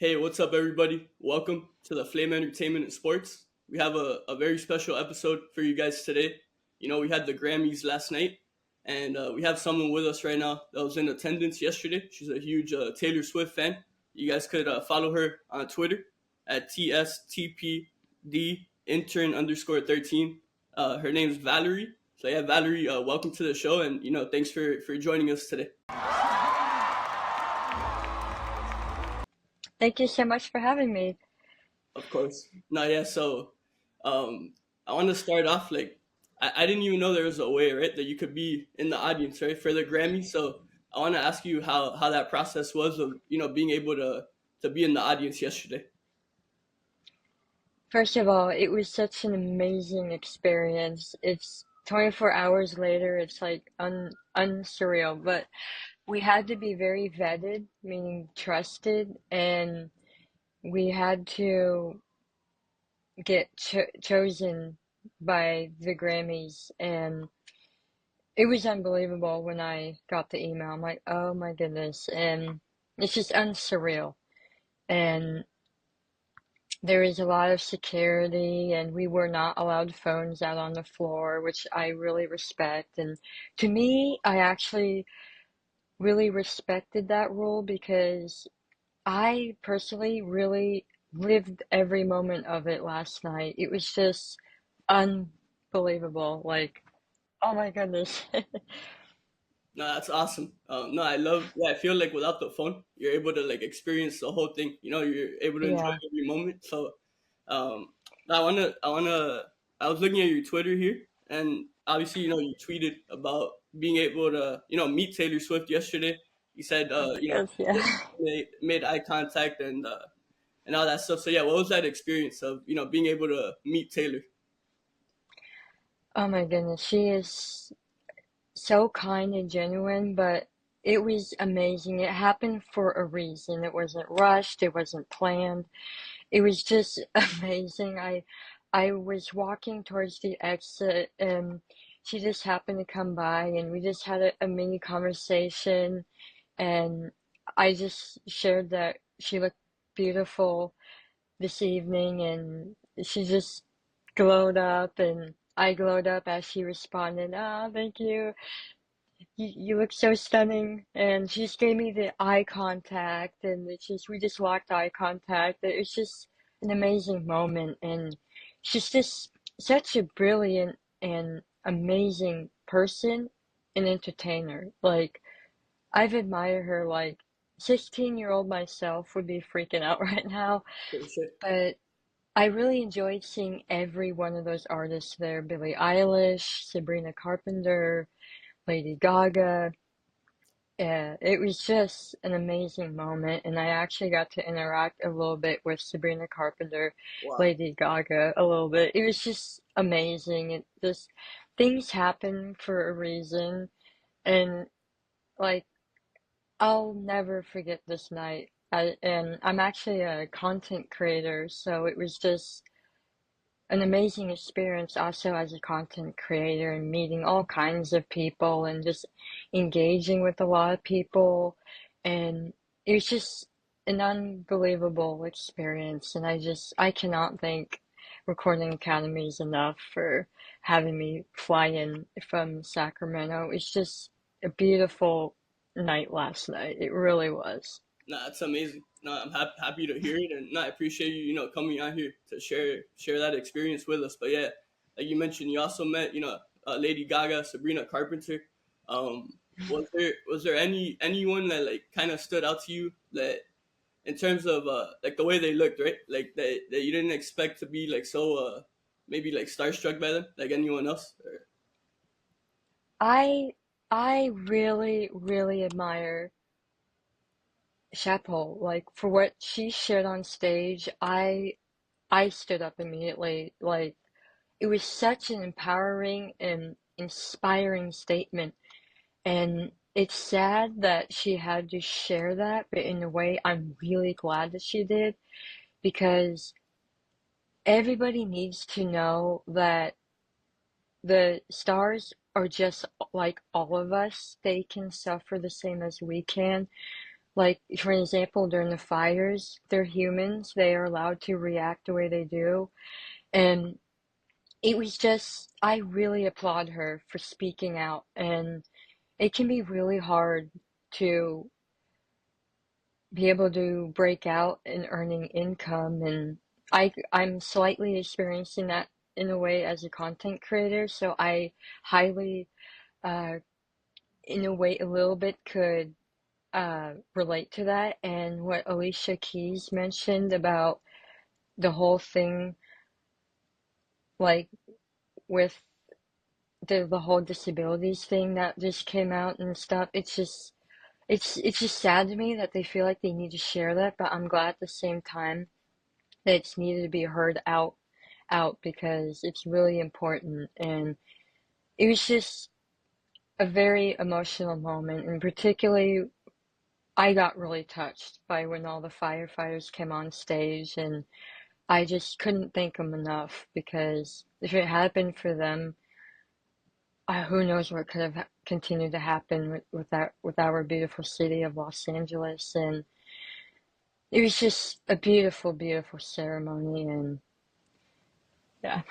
Hey, what's up, everybody? Welcome to the Flame Entertainment and Sports. We have a very special episode for you guys today. We had the Grammys last night, and we have someone with us right now that was in attendance yesterday. She's a huge Taylor Swift fan. You guys could follow her on Twitter at TSTPD intern underscore 13. Her name's Valerie. So, yeah, Valerie, welcome to the show, and, thanks for joining us today. Thank you so much for having me. Of course. No, yeah. So, I want to start off I didn't even know there was a way, right, that you could be in the audience, right, for the Grammy. So, I want to ask you how that process was of being able to be in the audience yesterday. First of all, it was such an amazing experience. It's 24 hours later, it's like unsurreal, but we had to be very vetted, meaning trusted, and we had to get chosen by the Grammys, and it was unbelievable when I got the email. I'm like, oh my goodness, and it's just unsurreal. And there is a lot of security, and we were not allowed phones out on the floor, which I really respect. And to me, I actually really respected that rule because I personally really lived every moment of it last night. It was just unbelievable. Like, oh my goodness. No, that's awesome. No, I love. Yeah, I feel like without the phone, you're able to experience the whole thing. You're able to enjoy Yeah. every moment. So, um, I was looking at your Twitter here, and obviously, you tweeted about being able to, meet Taylor Swift yesterday. You said, Yes, yeah. made eye contact and all that stuff. So yeah, what was that experience of being able to meet Taylor? Oh my goodness. She is so kind and genuine, but it was amazing. It happened for a reason. It wasn't rushed, it wasn't planned. It was just amazing. I was walking towards the exit and she just happened to come by and we just had a mini conversation, and I just shared that she looked beautiful this evening, and she just glowed up and I glowed up as she responded, "Ah, thank you. You look so stunning." And she just gave me the eye contact, and we just locked eye contact. It was just an amazing moment, and she's just such a brilliant and amazing person and entertainer. Like, I've admired her. Like, 16-year-old myself would be freaking out right now, For sure. but I really enjoyed seeing every one of those artists there. Billie Eilish, Sabrina Carpenter, Lady Gaga. Yeah, it was just an amazing moment, and I actually got to interact a little bit with Sabrina Carpenter, Wow. Lady Gaga, a little bit. It was just amazing. It just things happen for a reason, and like I'll never forget this night. And I'm actually a content creator, so it was just an amazing experience also as a content creator and meeting all kinds of people and just engaging with a lot of people. And it was just an unbelievable experience. And I cannot thank Recording Academies enough for having me fly in from Sacramento. It's just a beautiful night last night. It really was. Nah, that's amazing. Nah, I'm happy to hear it, and nah, I appreciate you, coming out here to share that experience with us. But yeah, like you mentioned, you also met, Lady Gaga, Sabrina Carpenter. Was there anyone that kind of stood out to you that in terms of the way they looked, right? Like that you didn't expect to be so maybe starstruck by them, like anyone else? Or, I I really, really admire Chapeau, like for what she shared on stage, I stood up immediately. Like, it was such an empowering and inspiring statement. And it's sad that she had to share that, but in a way, I'm really glad that she did because everybody needs to know that the stars are just like all of us. They can suffer the same as we can, Like, for example, during the fires, they're humans. They are allowed to react the way they do. And it was just, I really applaud her for speaking out. And it can be really hard to be able to break out and earning income. And I'm slightly experiencing that in a way as a content creator. So I highly, uh, in a way, a little bit could relate to that. And what Alicia Keys mentioned about the whole thing, like with the whole disabilities thing that just came out and stuff, it's just sad to me that they feel like they need to share that, but I'm glad at the same time that it's needed to be heard out because it's really important. And it was just a very emotional moment, and particularly I got really touched by when all the firefighters came on stage, and I just couldn't thank them enough because if it had been for them, who knows what could have continued to happen with our beautiful city of Los Angeles. And it was just a beautiful, beautiful ceremony. And yeah,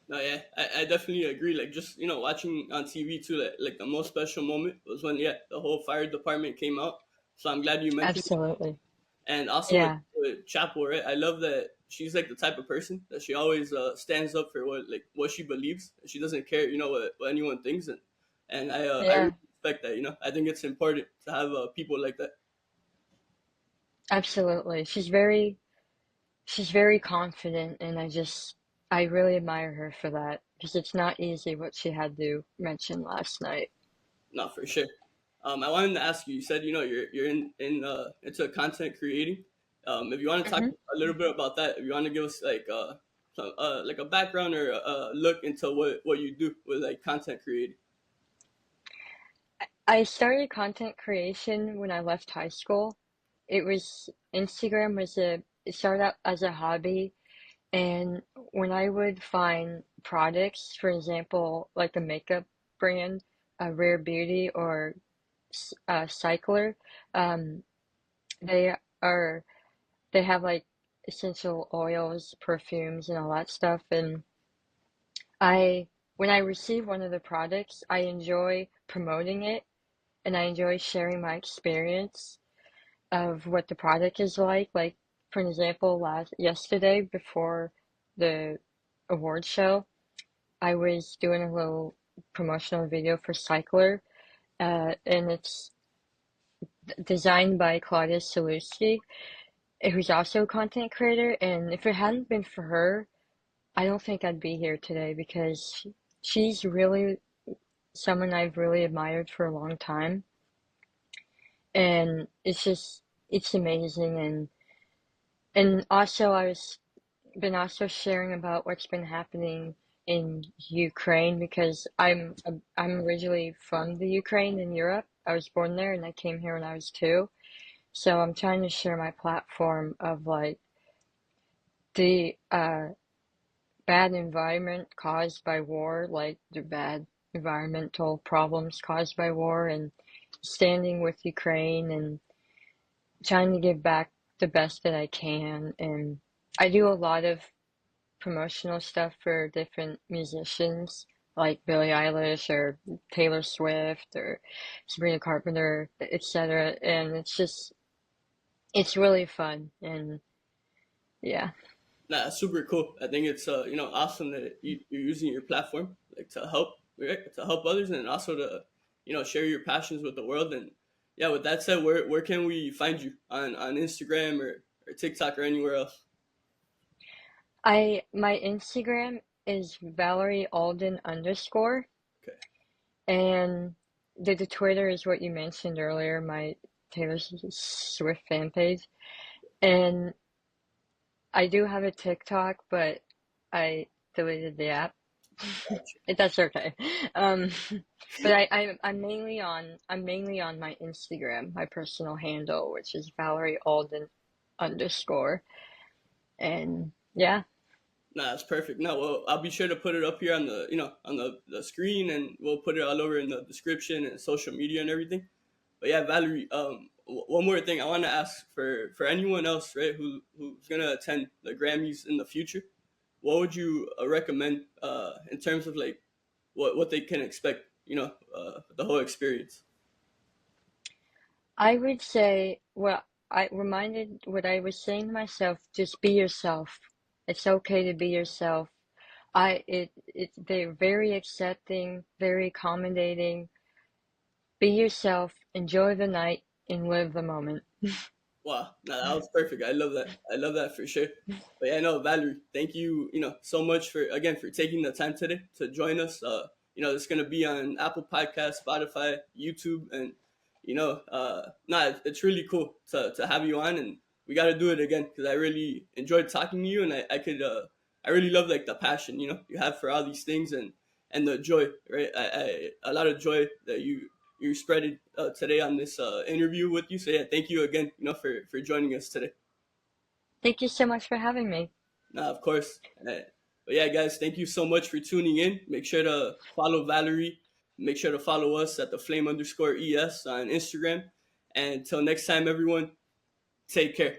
No, yeah, I definitely agree. Like, just watching on TV too. Like the most special moment was when the whole fire department came out. So I'm glad you mentioned it. absolutely. And also with Yeah, Chapel, right? I love that she's like the type of person that she always stands up for what she believes. She doesn't care, what anyone thinks, and I really yeah, respect that. I think it's important to have people like that. absolutely. She's very confident, and I really admire her for that because it's not easy what she had to mention last night. Not for sure. I wanted to ask you. You said you're in into content creating. If you want to talk hmm a little bit about that, if you want to give us like a background or a look into what you do with like content creating. I started content creation when I left high school. Instagram it started out as a hobby, and when I would find products, for example, like a makeup brand, a Rare Beauty or Cycler, um, they are they have like essential oils, perfumes, and all that stuff. And I when I receive one of the products, I enjoy promoting it and I enjoy sharing my experience of what the product is like. Like, for example, yesterday before the award show, I was doing a little promotional video for Cycler, and it's designed by Claudia Salusti, who's also a content creator. And if it hadn't been for her, I don't think I'd be here today because she's really someone I've really admired for a long time. And it's amazing. And also I was been also sharing about what's been happening in Ukraine because I'm originally from the Ukraine in Europe. I was born there and I came here when I was 2. So I'm trying to share my platform of like the bad environment caused by war, like the bad environmental problems caused by war, and standing with Ukraine and trying to give back the best that I can. And I do a lot of promotional stuff for different musicians like Billie Eilish or Taylor Swift or Sabrina Carpenter, etc. And it's really fun. And yeah, Nah, that's super cool. I think it's awesome that you're using your platform like to help, right? To help others and also to share your passions with the world. And yeah, with that said, where can we find you on Instagram or TikTok or anywhere else? my Instagram is Valerie Alden _ Okay, and the Twitter is what you mentioned earlier, my Taylor Swift fan page. And I do have a TikTok, but I deleted the app. gotcha. That's okay. Um, but I'm mainly on my Instagram, my personal handle, which is Valerie Alden _ and yeah, Nah, that's perfect. No, well, I'll be sure to put it up here on the on the screen, and we'll put it all over in the description and social media and everything. But yeah, Valerie, one more thing I want to ask for anyone else, right, who's gonna attend the Grammys in the future. What would you recommend in terms of like what they can expect? The whole experience. I would say, well, I reminded what I was saying to myself, just be yourself. It's okay to be yourself. They're very accepting, very accommodating. Be yourself, enjoy the night, and live the moment. Wow, no, that was perfect. I love that. I love that for sure. But yeah, no, Valerie, thank you, so much for taking the time today to join us. It's gonna be on Apple Podcast, Spotify, YouTube, and it's really cool to have you on, and we got to do it again because I really enjoyed talking to you, and I really love like the passion you have for all these things and the joy, right? A lot of joy that you spread today on this interview with you. So yeah, thank you again, for joining us today. Thank you so much for having me. Nah, of course. But yeah, guys, thank you so much for tuning in. Make sure to follow Valerie. Make sure to follow us at the flame_es on Instagram. And until next time, everyone, take care.